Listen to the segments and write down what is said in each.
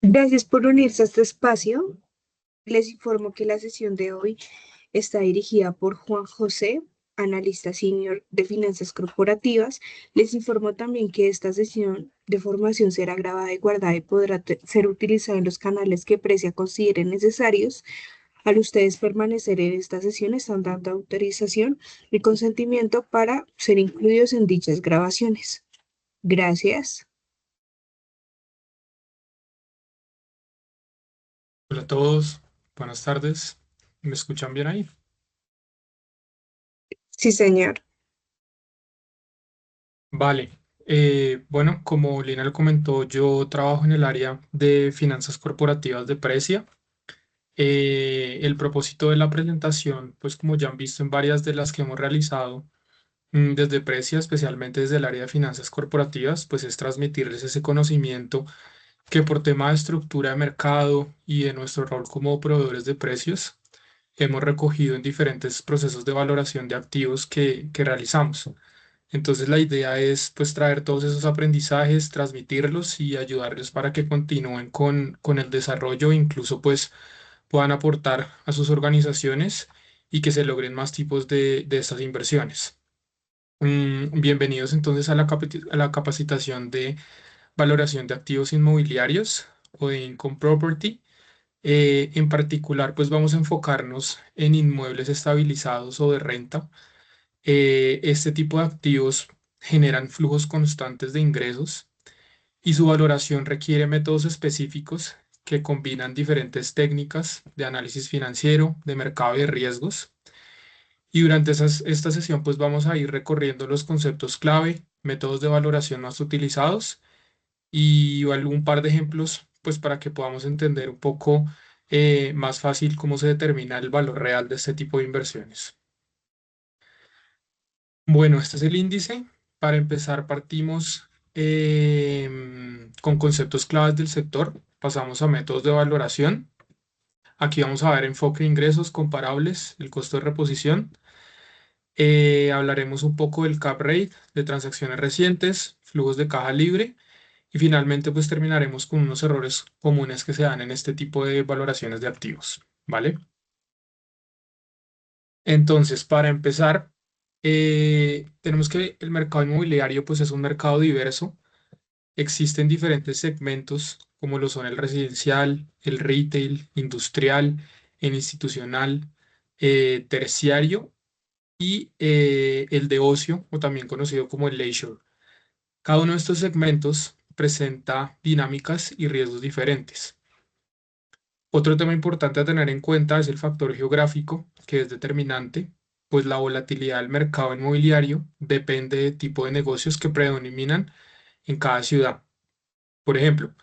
Gracias por unirse a este espacio. Les informo que la sesión de hoy está dirigida por Juan José, analista senior de finanzas corporativas. Les informo también que esta sesión de formación será grabada y guardada y podrá ser utilizada en los canales que Precia considere necesarios. Al ustedes permanecer en esta sesión, están dando autorización y consentimiento para ser incluidos en dichas grabaciones. Gracias. Hola a todos, buenas tardes. ¿Me escuchan bien ahí? Sí, señor. Vale. Bueno, como Lina lo comentó, yo trabajo en el área de finanzas corporativas de Precia. El propósito de la presentación, pues como ya han visto en varias de las que hemos realizado desde Precia, especialmente desde el área de finanzas corporativas, pues es transmitirles ese conocimiento que por tema de estructura de mercado y de nuestro rol como proveedores de precios, hemos recogido en diferentes procesos de valoración de activos que realizamos. Entonces la idea es pues traer todos esos aprendizajes, transmitirlos y ayudarles para que continúen con el desarrollo, e incluso pues puedan aportar a sus organizaciones y que se logren más tipos de estas inversiones. Bienvenidos entonces a a la capacitación de valoración de activos inmobiliarios o de income property. En particular, pues vamos a enfocarnos en inmuebles estabilizados o de renta. Este tipo de activos generan flujos constantes de ingresos y su valoración requiere métodos específicos que combinan diferentes técnicas de análisis financiero, de mercado y de riesgos. Y durante esta sesión, pues vamos a ir recorriendo los conceptos clave, métodos de valoración más utilizados y algún par de ejemplos, pues para que podamos entender un poco más fácil cómo se determina el valor real de este tipo de inversiones. Bueno, este es el índice. Para empezar, partimos con conceptos claves del sector. Pasamos a métodos de valoración. Aquí vamos a ver enfoque de ingresos comparables, el costo de reposición. Hablaremos un poco del cap rate, de transacciones recientes, flujos de caja libre y finalmente pues terminaremos con unos errores comunes que se dan en este tipo de valoraciones de activos, ¿vale? Entonces, para empezar, tenemos que el mercado inmobiliario pues es un mercado diverso. Existen diferentes segmentos como lo son el residencial, el retail, industrial, el institucional, terciario y el de ocio o también conocido como el leisure. Cada uno de estos segmentos presenta dinámicas y riesgos diferentes. Otro tema importante a tener en cuenta es el factor geográfico, que es determinante, pues la volatilidad del mercado inmobiliario depende del tipo de negocios que predominan en cada ciudad. Por ejemplo,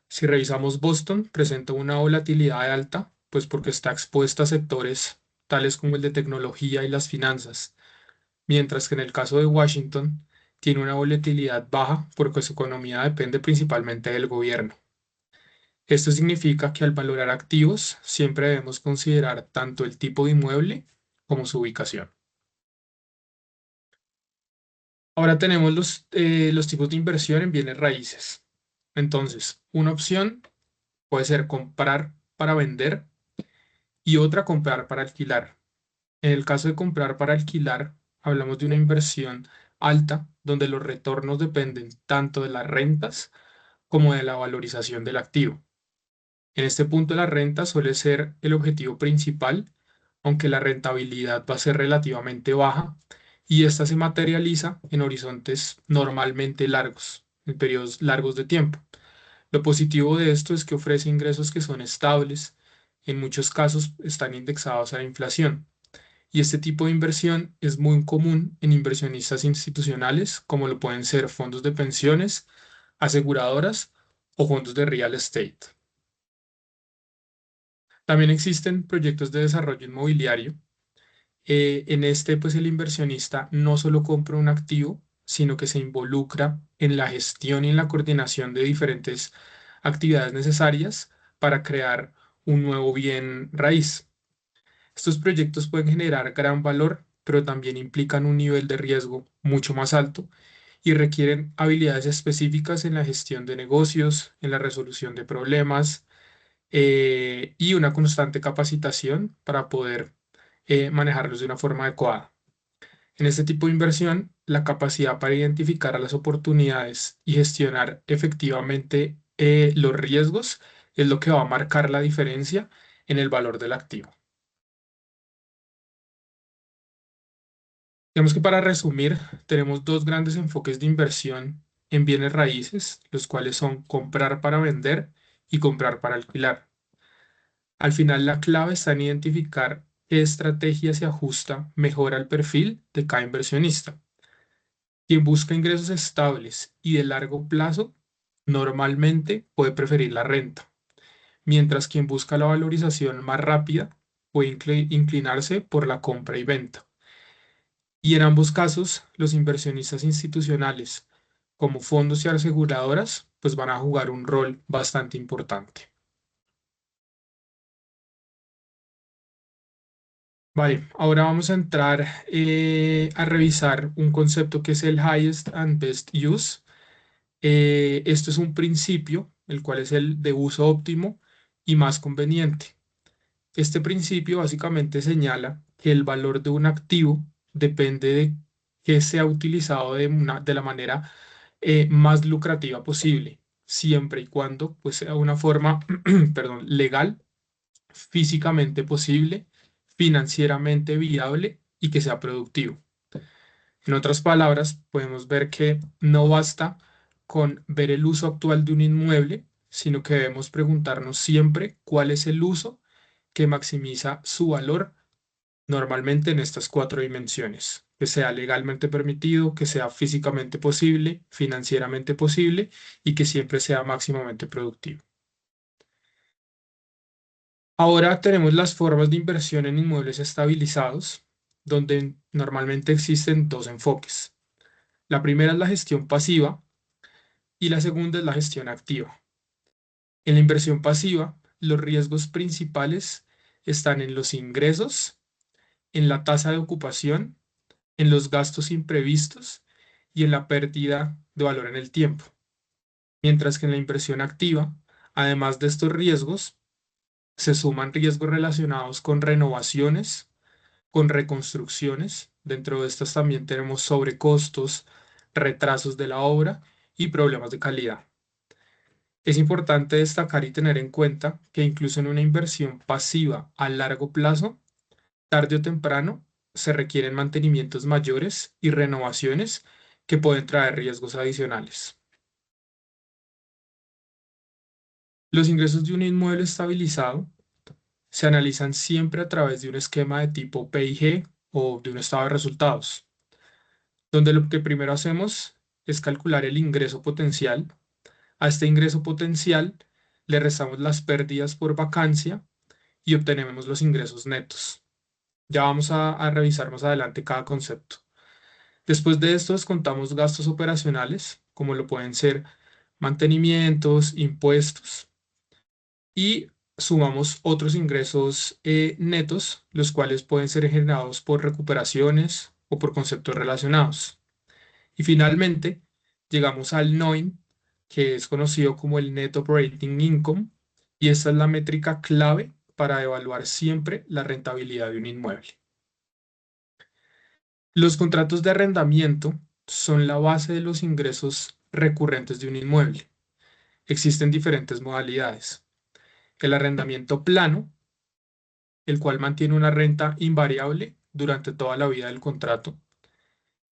si revisamos Boston, presenta una volatilidad alta, pues porque está expuesta a sectores tales como el de tecnología y las finanzas, mientras que en el caso de Washington tiene una volatilidad baja porque su economía depende principalmente del gobierno. Esto significa que al valorar activos siempre debemos considerar tanto el tipo de inmueble como su ubicación. Ahora tenemos los tipos de inversión en bienes raíces. Entonces, una opción puede ser comprar para vender y otra comprar para alquilar. En el caso de comprar para alquilar, hablamos de una inversión alta donde los retornos dependen tanto de las rentas como de la valorización del activo. En este punto la renta suele ser el objetivo principal, aunque la rentabilidad va a ser relativamente baja y esta se materializa en horizontes normalmente largos, en periodos largos de tiempo. Lo positivo de esto es que ofrece ingresos que son estables, en muchos casos están indexados a la inflación. Y este tipo de inversión es muy común en inversionistas institucionales, como lo pueden ser fondos de pensiones, aseguradoras o fondos de real estate. También existen proyectos de desarrollo inmobiliario. En este, pues el inversionista no solo compra un activo, sino que se involucra en la gestión y en la coordinación de diferentes actividades necesarias para crear un nuevo bien raíz. Estos proyectos pueden generar gran valor, pero también implican un nivel de riesgo mucho más alto y requieren habilidades específicas en la gestión de negocios, en la resolución de problemas y una constante capacitación para poder manejarlos de una forma adecuada. En este tipo de inversión, la capacidad para identificar las oportunidades y gestionar efectivamente los riesgos es lo que va a marcar la diferencia en el valor del activo. Digamos que para resumir, tenemos dos grandes enfoques de inversión en bienes raíces, los cuales son comprar para vender y comprar para alquilar. Al final, la clave está en identificar qué estrategia se ajusta mejor al perfil de cada inversionista. Quien busca ingresos estables y de largo plazo normalmente puede preferir la renta, mientras quien busca la valorización más rápida puede inclinarse por la compra y venta. Y en ambos casos, los inversionistas institucionales, como fondos y aseguradoras, pues van a jugar un rol bastante importante. Vale, ahora vamos a entrar a revisar un concepto que es el highest and best use. Esto es un principio, el cual es el de uso óptimo y más conveniente. Este principio básicamente señala que el valor de un activo depende de que sea utilizado de la manera más lucrativa posible, siempre y cuando pues, sea una forma, perdón, legal, físicamente posible, financieramente viable y que sea productivo. En otras palabras, podemos ver que no basta con ver el uso actual de un inmueble, sino que debemos preguntarnos siempre cuál es el uso que maximiza su valor normalmente en estas cuatro dimensiones, que sea legalmente permitido, que sea físicamente posible, financieramente posible y que siempre sea máximamente productivo. Ahora tenemos las formas de inversión en inmuebles estabilizados, donde normalmente existen dos enfoques. La primera es la gestión pasiva y la segunda es la gestión activa. En la inversión pasiva, los riesgos principales están en los ingresos, en la tasa de ocupación, en los gastos imprevistos y en la pérdida de valor en el tiempo. Mientras que en la inversión activa, además de estos riesgos, se suman riesgos relacionados con renovaciones, con reconstrucciones. Dentro de estas también tenemos sobrecostos, retrasos de la obra y problemas de calidad. Es importante destacar y tener en cuenta que incluso en una inversión pasiva a largo plazo, tarde o temprano se requieren mantenimientos mayores y renovaciones que pueden traer riesgos adicionales. Los ingresos de un inmueble estabilizado se analizan siempre a través de un esquema de tipo PIG o de un estado de resultados, donde lo que primero hacemos es calcular el ingreso potencial. A este ingreso potencial le restamos las pérdidas por vacancia y obtenemos los ingresos netos. Ya vamos a revisar más adelante cada concepto. Después de esto descontamos gastos operacionales, como lo pueden ser mantenimientos, impuestos, y sumamos otros ingresos netos, los cuales pueden ser generados por recuperaciones o por conceptos relacionados. Y finalmente, llegamos al NOIN, que es conocido como el Net Operating Income, y esta es la métrica clave para evaluar siempre la rentabilidad de un inmueble. Los contratos de arrendamiento son la base de los ingresos recurrentes de un inmueble. Existen diferentes modalidades. El arrendamiento plano, el cual mantiene una renta invariable durante toda la vida del contrato.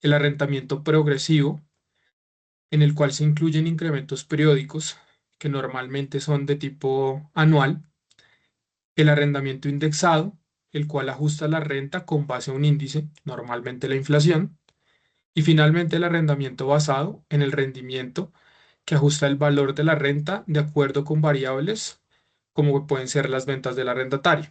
El arrendamiento progresivo, en el cual se incluyen incrementos periódicos que normalmente son de tipo anual. El arrendamiento indexado, el cual ajusta la renta con base a un índice, normalmente la inflación. Y finalmente el arrendamiento basado en el rendimiento, que ajusta el valor de la renta de acuerdo con variables como pueden ser las ventas del arrendatario.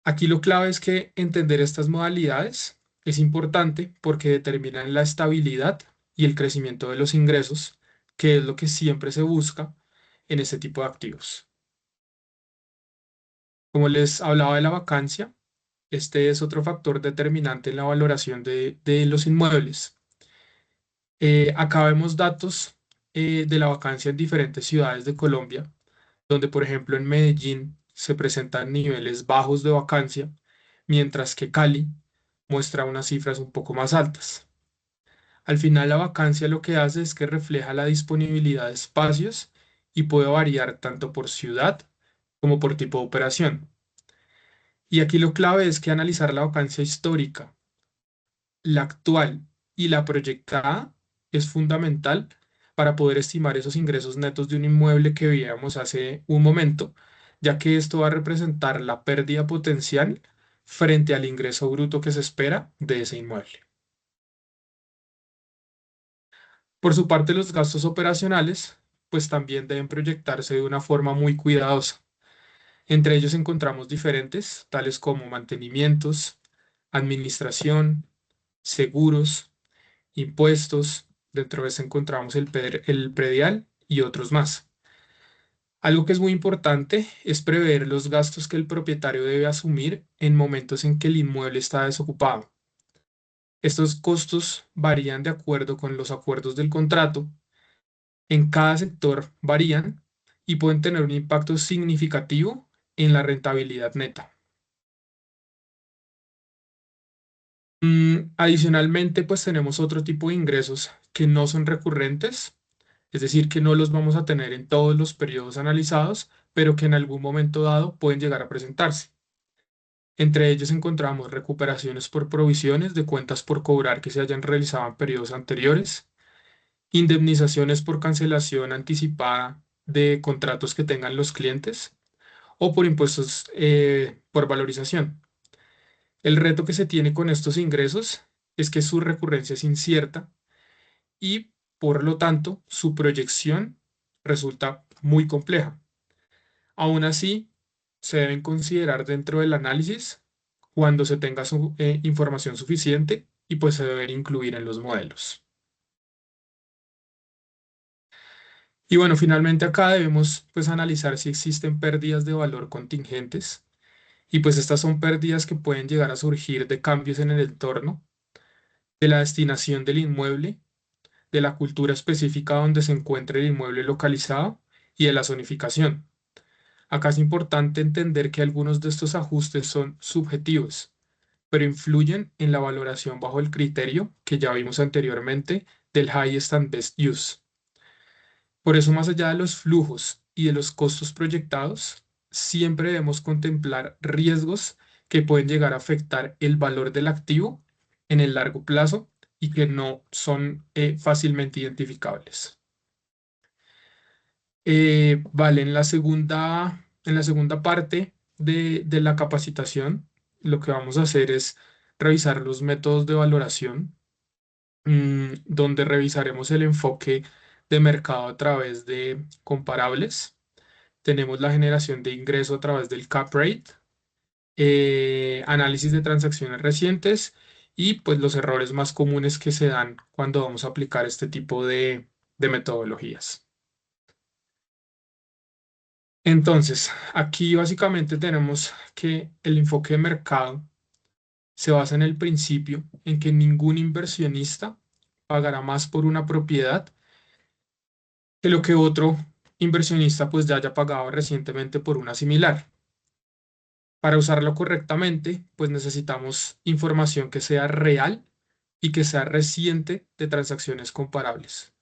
Aquí lo clave es que entender estas modalidades es importante porque determinan la estabilidad y el crecimiento de los ingresos, que es lo que siempre se busca en este tipo de activos. Como les hablaba de la vacancia, este es otro factor determinante en la valoración de los inmuebles. Acá vemos datos de la vacancia en diferentes ciudades de Colombia, donde por ejemplo en Medellín se presentan niveles bajos de vacancia, mientras que Cali muestra unas cifras un poco más altas. Al final la vacancia lo que hace es que refleja la disponibilidad de espacios y puede variar tanto por ciudad como por tipo de operación. Y aquí lo clave es que analizar la vacancia histórica, la actual y la proyectada es fundamental para poder estimar esos ingresos netos de un inmueble que veíamos hace un momento, ya que esto va a representar la pérdida potencial frente al ingreso bruto que se espera de ese inmueble. Por su parte, los gastos operacionales, pues también deben proyectarse de una forma muy cuidadosa. Entre ellos encontramos diferentes, tales como mantenimientos, administración, seguros, impuestos. Dentro de eso encontramos el predial y otros más. Algo que es muy importante es prever los gastos que el propietario debe asumir en momentos en que el inmueble está desocupado. Estos costos varían de acuerdo con los acuerdos del contrato. En cada sector varían y pueden tener un impacto significativo en la rentabilidad neta. Adicionalmente, pues tenemos otro tipo de ingresos que no son recurrentes, es decir, que no los vamos a tener en todos los periodos analizados, pero que en algún momento dado pueden llegar a presentarse. Entre ellos encontramos recuperaciones por provisiones de cuentas por cobrar que se hayan realizado en periodos anteriores, indemnizaciones por cancelación anticipada de contratos que tengan los clientes o por impuestos por valorización. El reto que se tiene con estos ingresos es que su recurrencia es incierta y, por lo tanto, su proyección resulta muy compleja. Aún así, se deben considerar dentro del análisis cuando se tenga información suficiente y pues se deben incluir en los modelos. Y bueno, finalmente acá debemos pues analizar si existen pérdidas de valor contingentes y pues estas son pérdidas que pueden llegar a surgir de cambios en el entorno, de la destinación del inmueble, de la cultura específica donde se encuentre el inmueble localizado y de la zonificación. Acá es importante entender que algunos de estos ajustes son subjetivos, pero influyen en la valoración bajo el criterio que ya vimos anteriormente del Highest and Best Use. Por eso, más allá de los flujos y de los costos proyectados, siempre debemos contemplar riesgos que pueden llegar a afectar el valor del activo en el largo plazo y que no son fácilmente identificables. Vale, en la segunda parte de la capacitación, lo que vamos a hacer es revisar los métodos de valoración, donde revisaremos el enfoque de mercado a través de comparables. Tenemos la generación de ingreso a través del cap rate, análisis de transacciones recientes y pues los errores más comunes que se dan cuando vamos a aplicar este tipo de metodologías. Entonces, aquí básicamente tenemos que el enfoque de mercado se basa en el principio en que ningún inversionista pagará más por una propiedad que lo que otro inversionista pues ya haya pagado recientemente por una similar. Para usarlo correctamente, pues necesitamos información que sea real y que sea reciente de transacciones comparables.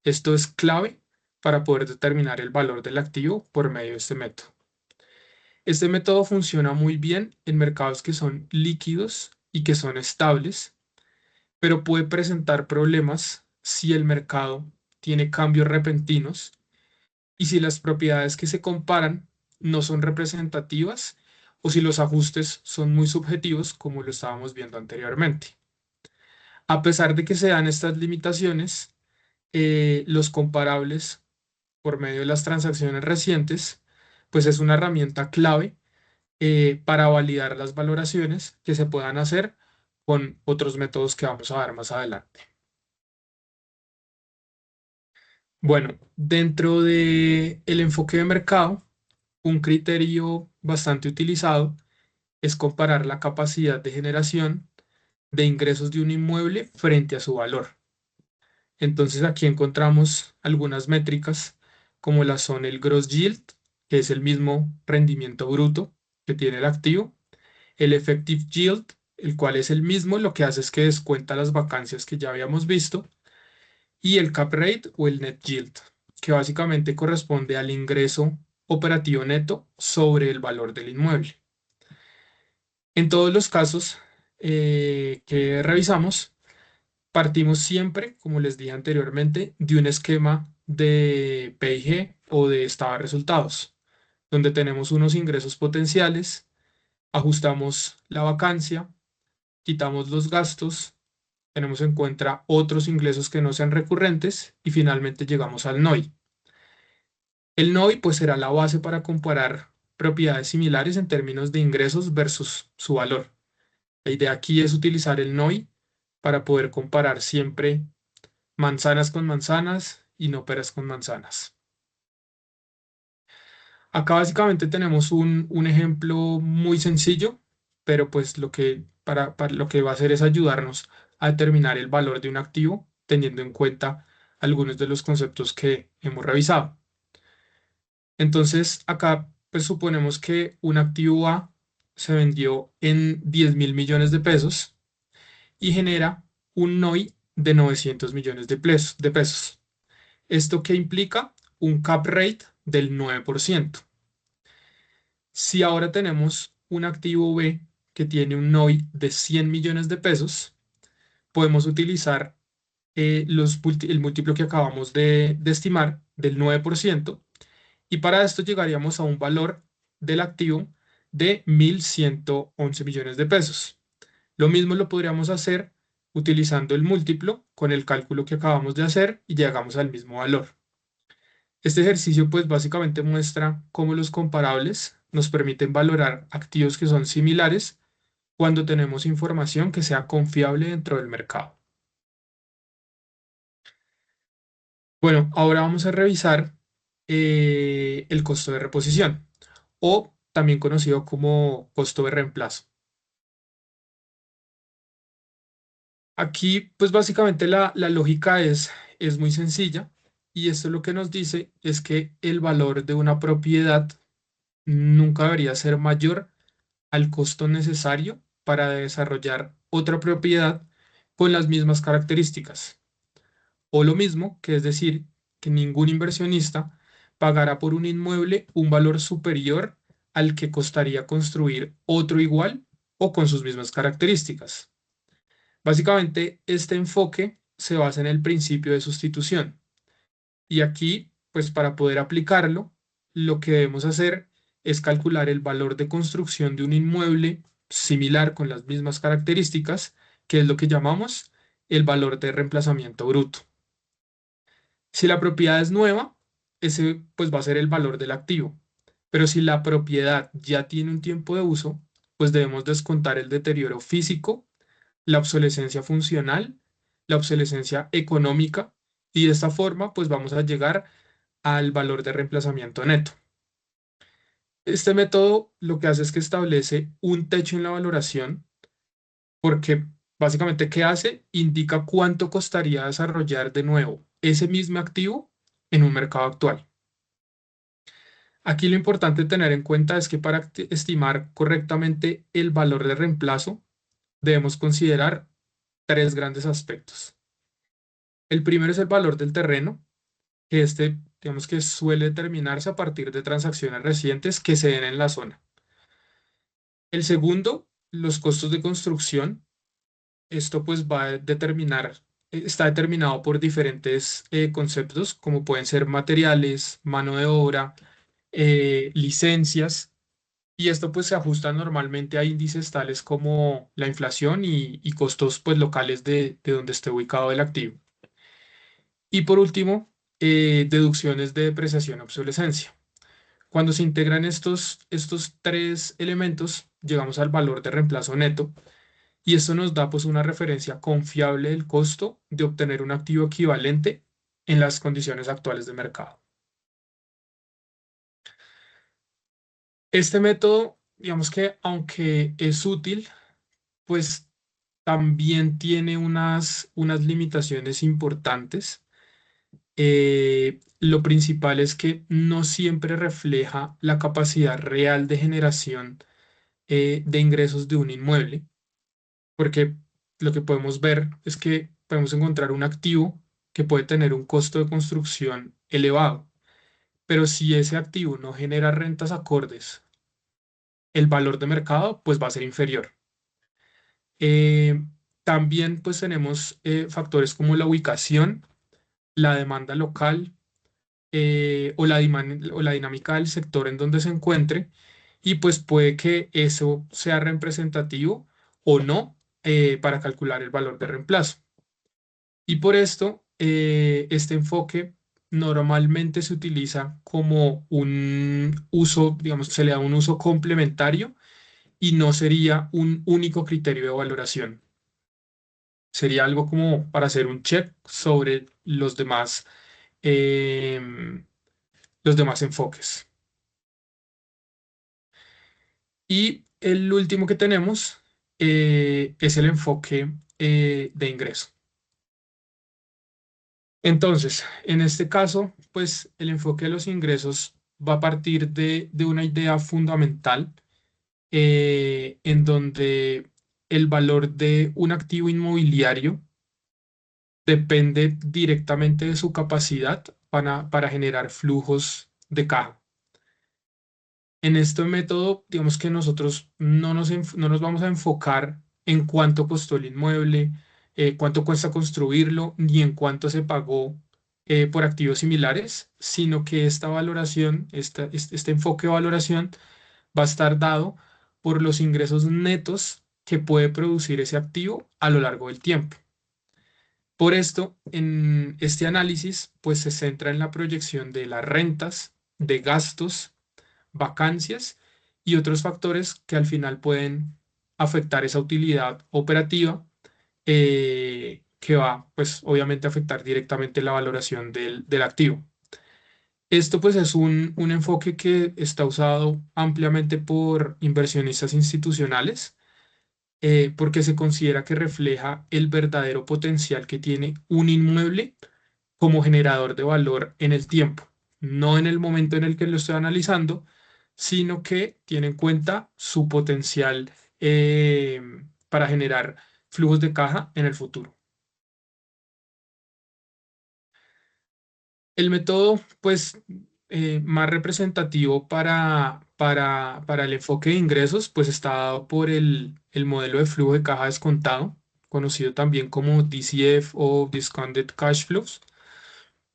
Esto es clave para poder determinar el valor del activo por medio de este método. Este método funciona muy bien en mercados que son líquidos y que son estables, pero puede presentar problemas si el mercado tiene cambios repentinos y si las propiedades que se comparan no son representativas o si los ajustes son muy subjetivos, como lo estábamos viendo anteriormente. A pesar de que se dan estas limitaciones, los comparables por medio de las transacciones recientes, pues es una herramienta clave para validar las valoraciones que se puedan hacer con otros métodos que vamos a ver más adelante. Bueno, dentro de el enfoque de mercado, un criterio bastante utilizado es comparar la capacidad de generación de ingresos de un inmueble frente a su valor. Entonces aquí encontramos algunas métricas como la son el gross yield, que es el mismo rendimiento bruto que tiene el activo, el effective yield, el cual es el mismo, lo que hace es que descuenta las vacancias que ya habíamos visto, y el cap rate o el net yield, que básicamente corresponde al ingreso operativo neto sobre el valor del inmueble. En todos los casos que revisamos, partimos siempre, como les dije anteriormente, de un esquema de PIG o de estado de resultados, donde tenemos unos ingresos potenciales, ajustamos la vacancia, quitamos los gastos, tenemos en cuenta otros ingresos que no sean recurrentes y finalmente llegamos al NOI. El NOI pues será la base para comparar propiedades similares en términos de ingresos versus su valor. La idea aquí es utilizar el NOI para poder comparar siempre manzanas con manzanas y no peras con manzanas. Acá básicamente tenemos un ejemplo muy sencillo, pero pues para lo que va a hacer es ayudarnos a determinar el valor de un activo teniendo en cuenta algunos de los conceptos que hemos revisado. Entonces acá pues suponemos que un activo A se vendió en 10.000 millones de pesos y genera un NOI de 900 millones de pesos. ¿Esto qué implica? Un cap rate del 9%. Si ahora tenemos un activo B que tiene un NOI de 100 millones de pesos, podemos utilizar el múltiplo que acabamos de estimar del 9% y para esto llegaríamos a un valor del activo de 1.111 millones de pesos. Lo mismo lo podríamos hacer utilizando el múltiplo con el cálculo que acabamos de hacer y llegamos al mismo valor. Este ejercicio pues básicamente muestra cómo los comparables nos permiten valorar activos que son similares cuando tenemos información que sea confiable dentro del mercado. Bueno, ahora vamos a revisar el costo de reposición o también conocido como costo de reemplazo. Aquí pues básicamente la lógica es muy sencilla y esto lo que nos dice es que el valor de una propiedad nunca debería ser mayor al costo necesario para desarrollar otra propiedad con las mismas características. O lo mismo, que es decir, que ningún inversionista pagará por un inmueble un valor superior al que costaría construir otro igual o con sus mismas características. Básicamente, este enfoque se basa en el principio de sustitución. Y aquí, pues para poder aplicarlo, lo que debemos hacer es calcular el valor de construcción de un inmueble similar con las mismas características, que es lo que llamamos el valor de reemplazamiento bruto. Si la propiedad es nueva, ese pues va a ser el valor del activo. Pero si la propiedad ya tiene un tiempo de uso, pues debemos descontar el deterioro físico, la obsolescencia funcional, la obsolescencia económica y de esta forma pues vamos a llegar al valor de reemplazamiento neto. Este método lo que hace es que establece un techo en la valoración porque básicamente ¿qué hace? Indica cuánto costaría desarrollar de nuevo ese mismo activo en un mercado actual. Aquí lo importante tener en cuenta es que para estimar correctamente el valor de reemplazo debemos considerar tres grandes aspectos. El primero es el valor del terreno, que digamos que suele determinarse a partir de transacciones recientes que se den en la zona. El segundo, los costos de construcción. Esto pues va a determinar, está determinado por diferentes conceptos, como pueden ser materiales, mano de obra, licencias, y esto pues se ajusta normalmente a índices tales como la inflación y costos pues locales de donde esté ubicado el activo. Y por último, deducciones de depreciación y obsolescencia. Cuando se integran estos tres elementos, llegamos al valor de reemplazo neto y esto nos da pues una referencia confiable del costo de obtener un activo equivalente en las condiciones actuales de mercado. Este método, digamos que aunque es útil, pues también tiene unas limitaciones importantes. Lo principal es que no siempre refleja la capacidad real de generación de ingresos de un inmueble, porque lo que podemos ver es que podemos encontrar un activo que puede tener un costo de construcción elevado, pero si ese activo no genera rentas acordes, el valor de mercado pues va a ser inferior. Eh, También pues tenemos factores como la ubicación, la demanda local o la dinámica del sector en donde se encuentre, y pues puede que eso sea representativo o no para calcular el valor de reemplazo. Y por esto, este enfoque normalmente se utiliza como un uso, digamos, se le da un uso complementario y no sería un único criterio de valoración. Sería algo como para hacer un check sobre em, los demás enfoques. Y el último que tenemos es el enfoque de ingreso. Entonces, en este caso, pues el enfoque de los ingresos va a partir de una idea fundamental en donde el valor de un activo inmobiliario depende directamente de su capacidad para generar flujos de caja. En este método, digamos que nosotros no nos vamos a enfocar en cuánto costó el inmueble, cuánto cuesta construirlo, ni en cuánto se pagó por activos similares, sino que esta valoración, este enfoque de valoración va a estar dado por los ingresos netos que puede producir ese activo a lo largo del tiempo. Por esto, en este análisis, pues se centra en la proyección de las rentas, de gastos, vacancias y otros factores que al final pueden afectar esa utilidad operativa, que va, pues obviamente a afectar directamente la valoración del activo. Esto pues es un enfoque que está usado ampliamente por inversionistas institucionales, porque se considera que refleja el verdadero potencial que tiene un inmueble como generador de valor en el tiempo, no en el momento en el que lo estoy analizando, sino que tiene en cuenta su potencial para generar flujos de caja en el futuro. El método, pues, más representativo para el enfoque de ingresos, pues está dado por el modelo de flujo de caja descontado, conocido también como DCF o Discounted Cash Flows,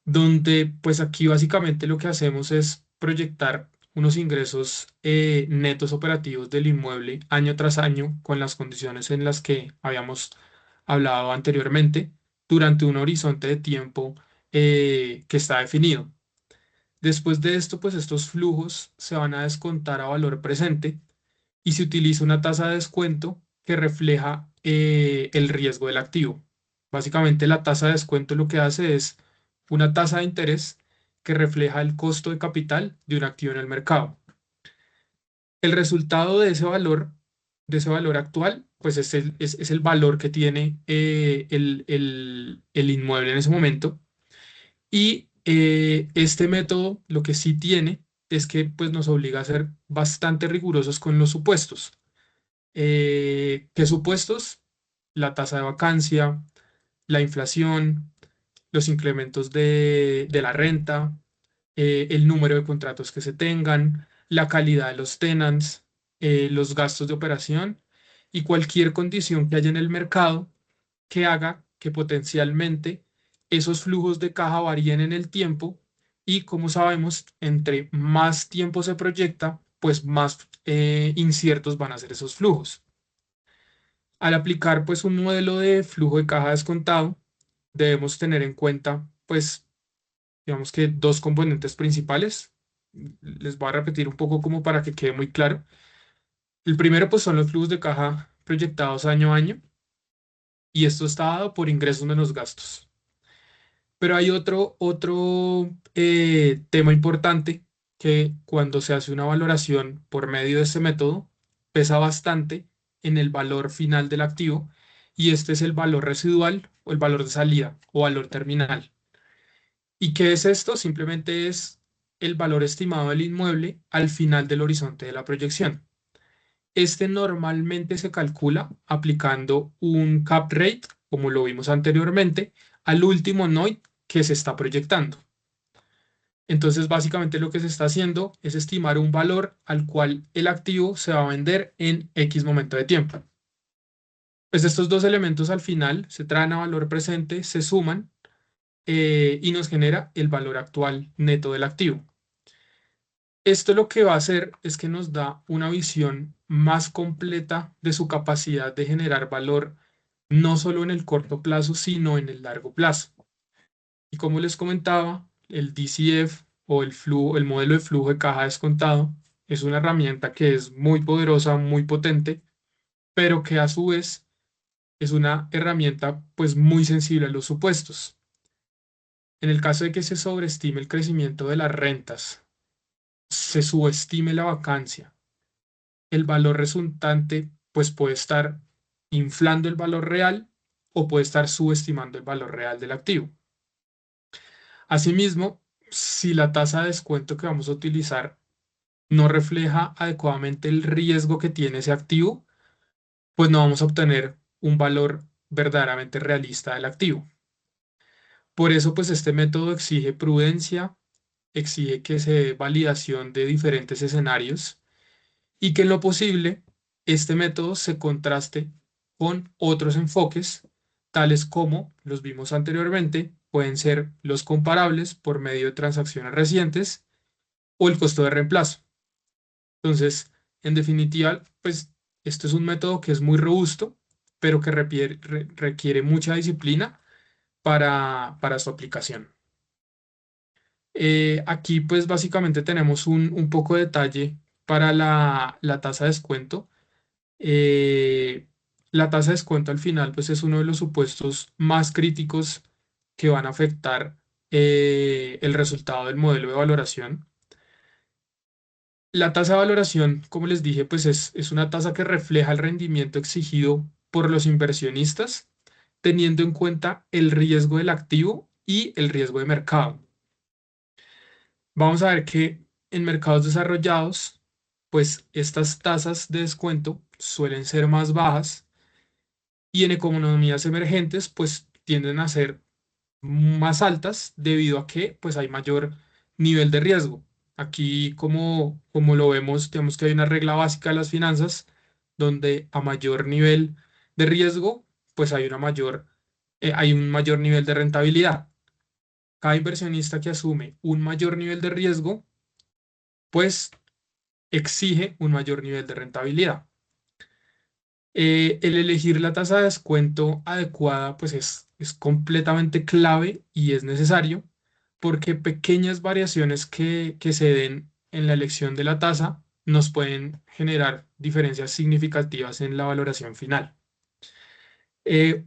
donde pues aquí básicamente lo que hacemos es proyectar unos ingresos netos operativos del inmueble año tras año con las condiciones en las que habíamos hablado anteriormente durante un horizonte de tiempo que está definido. Después de esto, pues estos flujos se van a descontar a valor presente y se utiliza una tasa de descuento que refleja el riesgo del activo. Básicamente la tasa de descuento lo que hace es una tasa de interés que refleja el costo de capital de un activo en el mercado. El resultado de ese valor actual, pues es el valor que tiene el inmueble en ese momento. Y este método lo que sí tiene es que pues, nos obliga a ser bastante rigurosos con los supuestos. ¿Qué supuestos? La tasa de vacancia, la inflación, los incrementos de la renta, el número de contratos que se tengan, la calidad de los tenants, los gastos de operación y cualquier condición que haya en el mercado que haga que potencialmente esos flujos de caja varíen en el tiempo y como sabemos, entre más tiempo se proyecta, pues más inciertos van a ser esos flujos. Al aplicar pues un modelo de flujo de caja descontado, debemos tener en cuenta pues digamos que dos componentes principales. Les voy a repetir un poco como para que quede muy claro. El primero pues son los flujos de caja proyectados año a año y esto está dado por ingresos menos gastos. Pero hay otro tema importante que cuando se hace una valoración por medio de este método pesa bastante en el valor final del activo y este es el valor residual o el valor de salida o valor terminal. ¿Y qué es esto? Simplemente es el valor estimado del inmueble al final del horizonte de la proyección. Este normalmente se calcula aplicando un cap rate, como lo vimos anteriormente, al último NOI que se está proyectando. Entonces, básicamente lo que se está haciendo es estimar un valor al cual el activo se va a vender en X momento de tiempo. Pues estos dos elementos al final se traen a valor presente, se suman y nos genera el valor actual neto del activo. Esto lo que va a hacer es que nos da una visión más completa de su capacidad de generar valor, no solo en el corto plazo, sino en el largo plazo. Y como les comentaba, el DCF o el modelo de flujo de caja descontado es una herramienta que es muy poderosa, muy potente, pero que a su vez es una herramienta pues muy sensible a los supuestos. En el caso de que se sobreestime el crecimiento de las rentas, se subestime la vacancia, el valor resultante pues puede estar inflando el valor real o puede estar subestimando el valor real del activo. Asimismo, si la tasa de descuento que vamos a utilizar no refleja adecuadamente el riesgo que tiene ese activo, pues no vamos a obtener un valor verdaderamente realista del activo. Por eso, pues este método exige prudencia, exige que se dé validación de diferentes escenarios y que en lo posible este método se contraste con otros enfoques, tales como los vimos anteriormente, pueden ser los comparables por medio de transacciones recientes o el costo de reemplazo. Entonces, en definitiva, pues esto es un método que es muy robusto, pero que requiere mucha disciplina para su aplicación. Aquí pues básicamente tenemos un poco de detalle para la tasa de descuento. Eh, la tasa de descuento al final pues es uno de los supuestos más críticos que van a afectar el resultado del modelo de valoración. La tasa de valoración, como les dije, pues es una tasa que refleja el rendimiento exigido por los inversionistas, teniendo en cuenta el riesgo del activo y el riesgo de mercado. Vamos a ver que en mercados desarrollados, pues estas tasas de descuento suelen ser más bajas y en economías emergentes, pues tienden a ser más altas debido a que pues hay mayor nivel de riesgo. Aquí, como lo vemos, tenemos que hay una regla básica de las finanzas donde a mayor nivel de riesgo, pues hay un mayor nivel de rentabilidad. Cada inversionista que asume un mayor nivel de riesgo, pues exige un mayor nivel de rentabilidad. El elegir la tasa de descuento adecuada pues es completamente clave y es necesario porque pequeñas variaciones que se den en la elección de la tasa nos pueden generar diferencias significativas en la valoración final.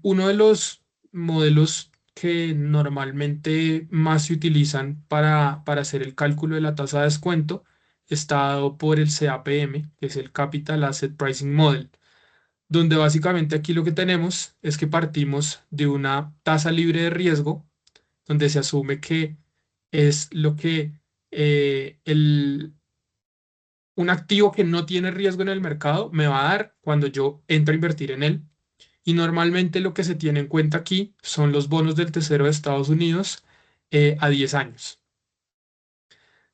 Uno de los modelos que normalmente más se utilizan para hacer el cálculo de la tasa de descuento está dado por el CAPM, que es el Capital Asset Pricing Model, donde básicamente aquí lo que tenemos es que partimos de una tasa libre de riesgo, donde se asume que es lo que un activo que no tiene riesgo en el mercado me va a dar cuando yo entro a invertir en él. Y normalmente lo que se tiene en cuenta aquí son los bonos del Tesoro de Estados Unidos a 10 años.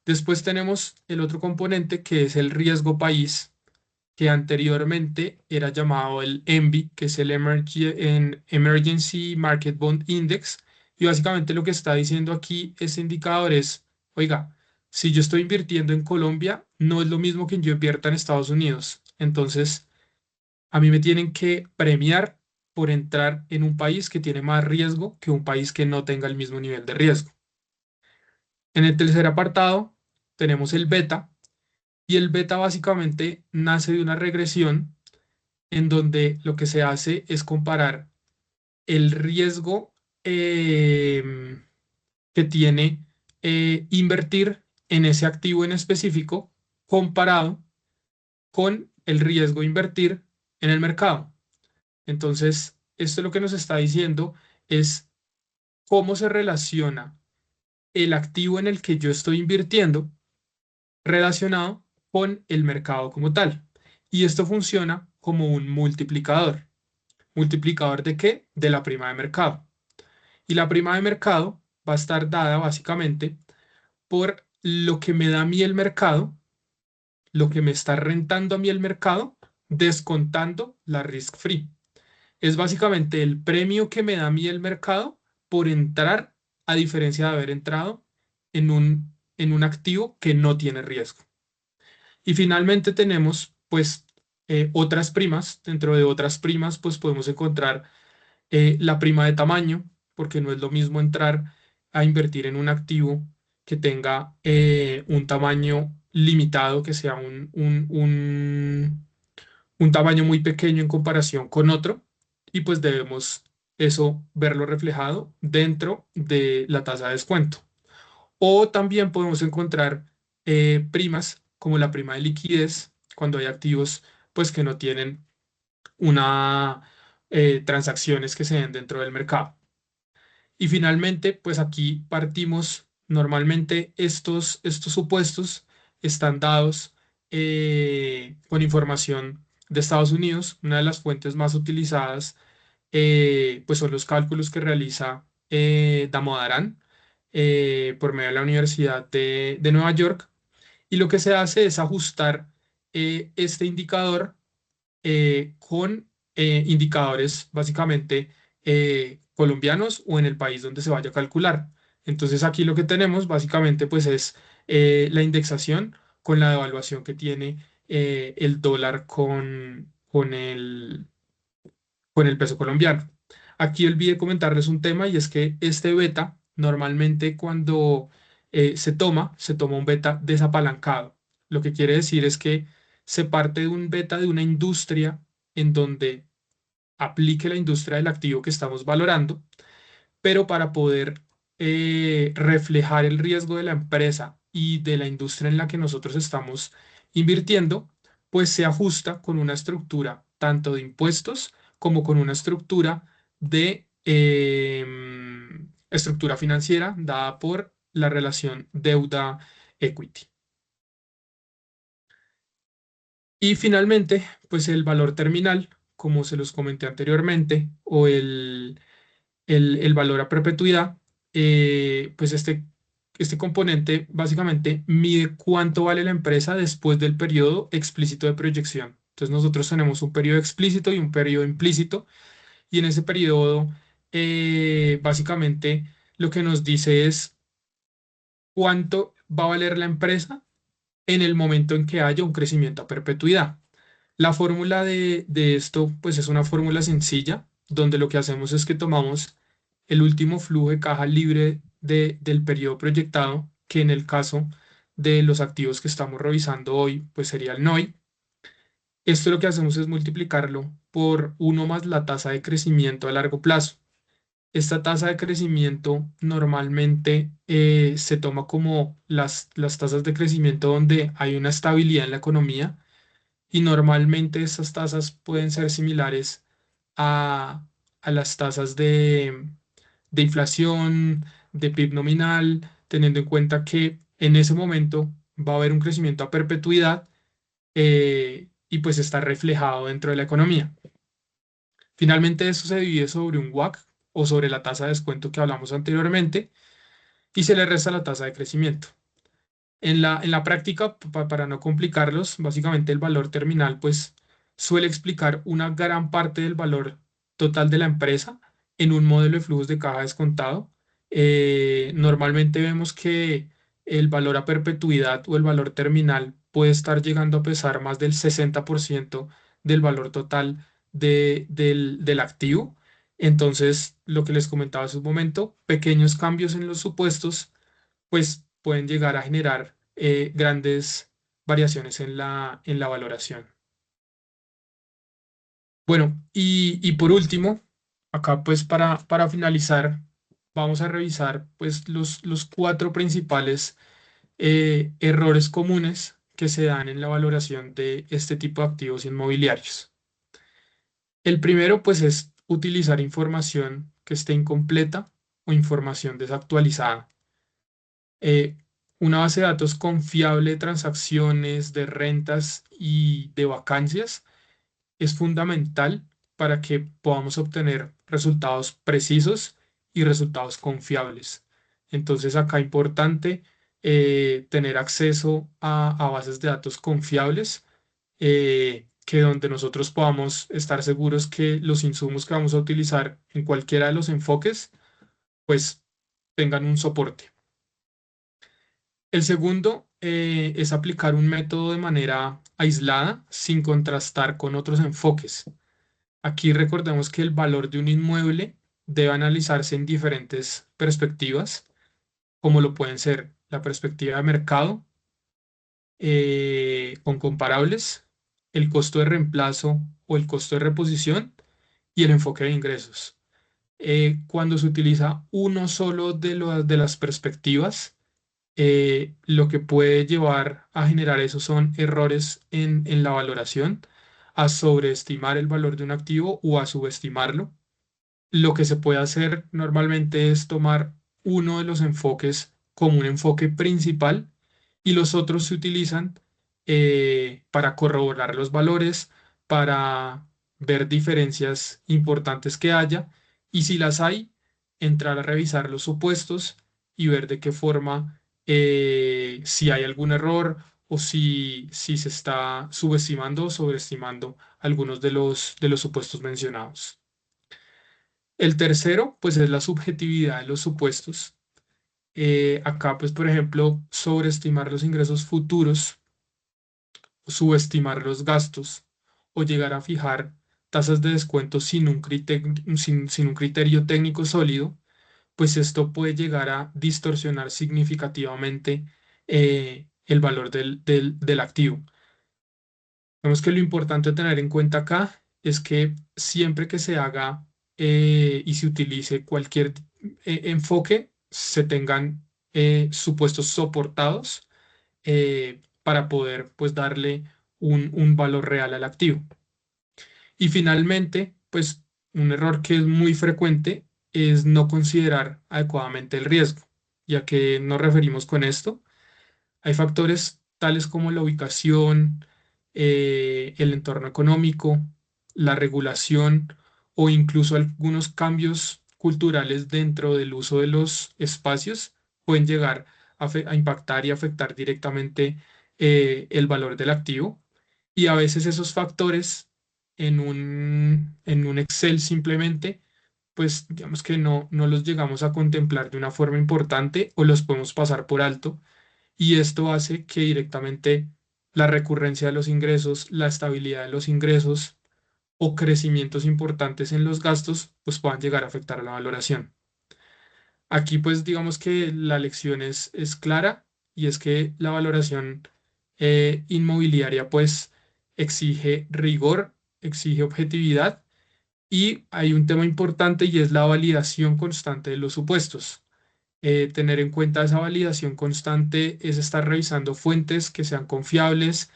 Después tenemos el otro componente que es el riesgo país, que anteriormente era llamado el EMBI, que es el Emergency Market Bond Index. Y básicamente lo que está diciendo aquí ese indicador es, oiga, si yo estoy invirtiendo en Colombia, no es lo mismo que yo invierta en Estados Unidos. Entonces, a mí me tienen que premiar por entrar en un país que tiene más riesgo que un país que no tenga el mismo nivel de riesgo. En el tercer apartado tenemos el beta, y el beta básicamente nace de una regresión en donde lo que se hace es comparar el riesgo que tiene invertir en ese activo en específico comparado con el riesgo de invertir en el mercado. Entonces, esto lo que nos está diciendo es cómo se relaciona el activo en el que yo estoy invirtiendo relacionado con el mercado como tal. Y esto funciona como un multiplicador. ¿Multiplicador de qué? De la prima de mercado. Y la prima de mercado va a estar dada básicamente por lo que me da a mí el mercado, lo que me está rentando a mí el mercado, descontando la risk free. Es básicamente el premio que me da a mí el mercado por entrar, a diferencia de haber entrado en un activo que no tiene riesgo. Y finalmente tenemos, pues, otras primas. Dentro de otras primas, pues podemos encontrar la prima de tamaño, porque no es lo mismo entrar a invertir en un activo que tenga un tamaño limitado, que sea un tamaño muy pequeño en comparación con otro, y pues debemos eso verlo reflejado dentro de la tasa de descuento. O también podemos encontrar primas como la prima de liquidez cuando hay activos pues que no tienen una transacciones que se den dentro del mercado. Y finalmente, pues aquí partimos, normalmente estos supuestos están dados con información de Estados Unidos. Una de las fuentes más utilizadas pues son los cálculos que realiza Damodaran por medio de la Universidad de Nueva York. Y lo que se hace es ajustar este indicador con indicadores básicamente colombianos o en el país donde se vaya a calcular. Entonces aquí lo que tenemos básicamente pues es la indexación con la devaluación que tiene el dólar con el peso colombiano. Aquí olvidé comentarles un tema y es que este beta normalmente cuando se toma un beta desapalancado. Lo que quiere decir es que se parte de un beta de una industria en donde aplique la industria del activo que estamos valorando, pero para poder reflejar el riesgo de la empresa y de la industria en la que nosotros estamos invirtiendo, pues se ajusta con una estructura tanto de impuestos como con una estructura de estructura financiera dada por la relación deuda-equity. Y finalmente, pues el valor terminal, como se los comenté anteriormente, o el valor a perpetuidad, pues este componente básicamente mide cuánto vale la empresa después del periodo explícito de proyección. Entonces nosotros tenemos un periodo explícito y un periodo implícito, y en ese periodo básicamente lo que nos dice es cuánto va a valer la empresa en el momento en que haya un crecimiento a perpetuidad. La fórmula de esto, pues es una fórmula sencilla, donde lo que hacemos es que tomamos el último flujo de caja libre del periodo proyectado, que en el caso de los activos que estamos revisando hoy, pues sería el NOI. Esto lo que hacemos es multiplicarlo por uno más la tasa de crecimiento a largo plazo. Esta tasa de crecimiento normalmente se toma como las tasas de crecimiento donde hay una estabilidad en la economía, y normalmente estas tasas pueden ser similares a las tasas de inflación, de PIB nominal, teniendo en cuenta que en ese momento va a haber un crecimiento a perpetuidad y pues está reflejado dentro de la economía. Finalmente, esto se divide sobre un WACC o sobre la tasa de descuento que hablamos anteriormente y se le resta la tasa de crecimiento. En la práctica, para no complicarlos, básicamente el valor terminal pues suele explicar una gran parte del valor total de la empresa en un modelo de flujos de caja descontado. Normalmente vemos que el valor a perpetuidad o el valor terminal puede estar llegando a pesar más del 60% del valor total del activo. Entonces, lo que les comentaba hace un momento, pequeños cambios en los supuestos pues pueden llegar a generar grandes variaciones en la valoración. Bueno, y por último, acá pues para finalizar, vamos a revisar pues los cuatro principales errores comunes que se dan en la valoración de este tipo de activos inmobiliarios. El primero pues es utilizar información que esté incompleta o información desactualizada. Eh, una base de datos confiable de transacciones, de rentas y de vacancias es fundamental para que podamos obtener resultados precisos y resultados confiables. Entonces, acá importante tener acceso a bases de datos confiables, que donde nosotros podamos estar seguros que los insumos que vamos a utilizar en cualquiera de los enfoques, pues tengan un soporte. El segundo es aplicar un método de manera aislada sin contrastar con otros enfoques. Aquí recordemos que el valor de un inmueble debe analizarse en diferentes perspectivas, como lo pueden ser la perspectiva de mercado, con comparables, el costo de reemplazo o el costo de reposición y el enfoque de ingresos. Cuando se utiliza uno solo de las perspectivas, lo que puede llevar a generar eso son errores en la valoración, a sobreestimar el valor de un activo o a subestimarlo. Lo que se puede hacer normalmente es tomar uno de los enfoques como un enfoque principal y los otros se utilizan para corroborar los valores, para ver diferencias importantes que haya y si las hay, entrar a revisar los supuestos y ver de qué forma, si hay algún error o si se está subestimando o sobreestimando algunos de los supuestos mencionados. El tercero, pues es la subjetividad de los supuestos. Acá, pues, por ejemplo, sobreestimar los ingresos futuros, subestimar los gastos o llegar a fijar tasas de descuento sin un criterio técnico sólido, pues esto puede llegar a distorsionar significativamente el valor del activo. Vemos que lo importante a tener en cuenta acá es que siempre que se haga y se utilice cualquier enfoque, se tengan supuestos soportados para poder pues darle un valor real al activo. Y finalmente, pues un error que es muy frecuente es no considerar adecuadamente el riesgo. ¿Y a qué nos referimos con esto? Hay factores tales como la ubicación, el entorno económico, la regulación o incluso algunos cambios culturales dentro del uso de los espacios pueden llegar a impactar y afectar directamente el valor del activo. Y a veces esos factores en un Excel simplemente, pues digamos que no los llegamos a contemplar de una forma importante o los podemos pasar por alto y esto hace que directamente la recurrencia de los ingresos, la estabilidad de los ingresos o crecimientos importantes en los gastos, pues puedan llegar a afectar a la valoración. Aquí pues digamos que la lección es clara y es que la valoración inmobiliaria pues exige rigor, exige objetividad y hay un tema importante y es la validación constante de los supuestos. Tener en cuenta esa validación constante es estar revisando fuentes que sean confiables,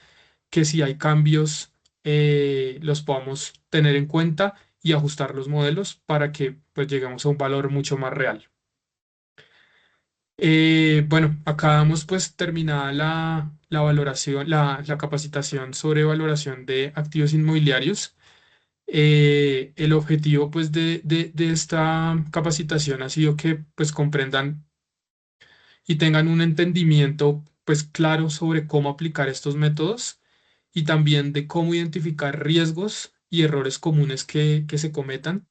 que si hay cambios los podamos tener en cuenta y ajustar los modelos para que pues lleguemos a un valor mucho más real. Bueno, acá damos pues terminada la valoración, la capacitación sobre valoración de activos inmobiliarios. El objetivo pues de esta capacitación ha sido que pues comprendan y tengan un entendimiento pues claro sobre cómo aplicar estos métodos y también de cómo identificar riesgos y errores comunes que se cometan.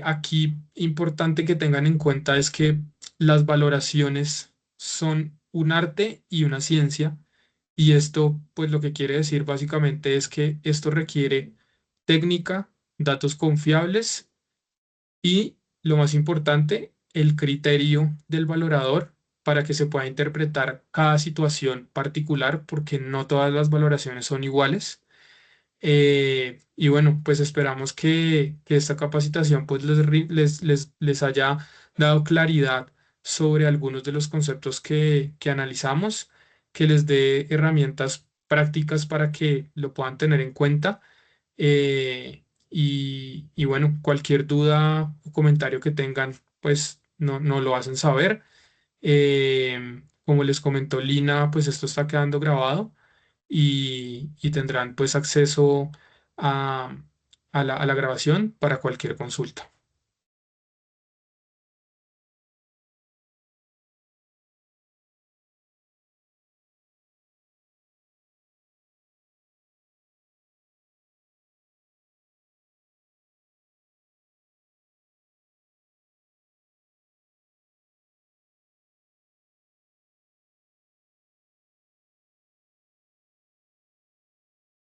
Aquí importante que tengan en cuenta es que las valoraciones son un arte y una ciencia y esto pues lo que quiere decir básicamente es que esto requiere técnica, datos confiables y lo más importante, el criterio del valorador para que se pueda interpretar cada situación particular, porque no todas las valoraciones son iguales. Y bueno, pues esperamos que esta capacitación pues les haya dado claridad sobre algunos de los conceptos que analizamos, que les dé herramientas prácticas para que lo puedan tener en cuenta Y bueno, cualquier duda o comentario que tengan, pues no lo hacen saber. Como les comentó Lina, pues esto está quedando grabado y tendrán pues acceso a, a la grabación para cualquier consulta.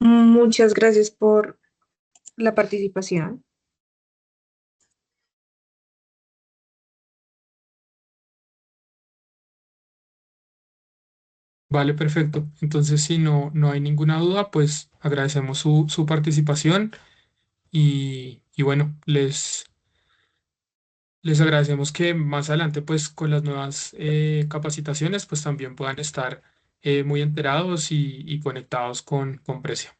Muchas gracias por la participación. Vale, perfecto. Entonces, si no hay ninguna duda, pues agradecemos su participación y bueno, les agradecemos que más adelante, pues con las nuevas capacitaciones, pues también puedan estar muy enterados y conectados con Precia.